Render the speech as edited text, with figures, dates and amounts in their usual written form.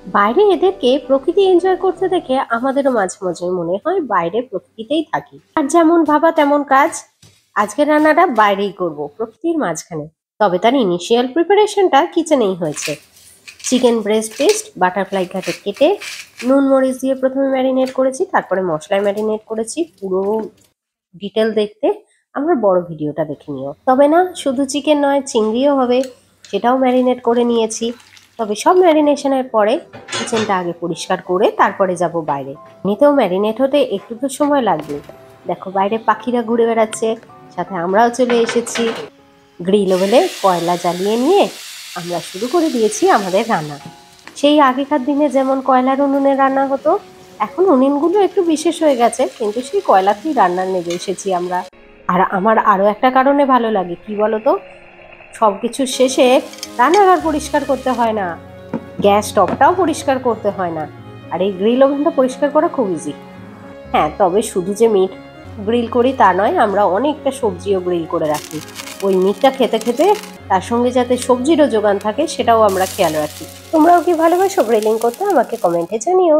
বাইরে এদেরকে প্রকৃতি এনজয় করতে দেখে আমাদেরও মাঝে মাঝে মনে হয় বাইরে প্রকৃতিতেই থাকি। আর যেমন ভাবা তেমন কাজ, আজকের রান্নাটা বাইরেই করব, প্রকৃতির মাঝখানে। তবে তার ইনিশিয়াল প্রিপারেশনটা কিচেনেই হয়েছে। চিকেন ব্রেস্ট পিস বাটারফ্লাই কাটে কেটে নুন মরিচ দিয়ে প্রথমে ম্যারিনেট করেছি, তারপরে মশলায় ম্যারিনেট করেছি। পুরো ডিটেল দেখতে আমার বড় ভিডিওটা দেখে নিও। তবে না, শুধু চিকেন নয়, চিংড়িও হবে, সেটাও ম্যারিনেট করে নিয়েছি। তবে সব ম্যারিনেশনের পরে কিচেনটা আগে পরিষ্কার করে তারপরে যাব বাইরে। এমনিতেও ম্যারিনেট হতে একটু তো সময় লাগবে। দেখো বাইরে পাখিরা ঘুরে বেড়াচ্ছে, সাথে আমরাও চলে এসেছি। গ্রিল ওভেনে কয়লা জ্বালিয়ে নিয়ে আমরা শুরু করে দিয়েছি আমাদের রান্না। সেই আগেকার দিনে যেমন কয়লার উনুনে রান্না হতো, এখন উনুনগুলো একটু বিশেষ হয়ে গেছে, কিন্তু সেই কয়লাতেই রান্না নেমে এসেছি আমরা। আর আমার আরও একটা কারণে ভালো লাগে, কি বলতো, সব কিছুর শেষে রান্নাঘর পরিষ্কার করতে হয় না, গ্যাস স্টোভটাও পরিষ্কার করতে হয় না, আর এই গ্রিল ওভেনটা পরিষ্কার করা খুব ইজি। হ্যাঁ, তবে শুধু যে মিট গ্রিল করি তা নয়, আমরা অনেকটা সবজিও গ্রিল করে রাখি। ওই মিটটা খেতে খেতে তার সঙ্গে যাতে সবজিরও যোগান থাকে সেটাও আমরা খেয়াল রাখি। তোমরাও কি ভালোবাসো গ্রিলিং করতে? আমাকে কমেন্টে জানিও।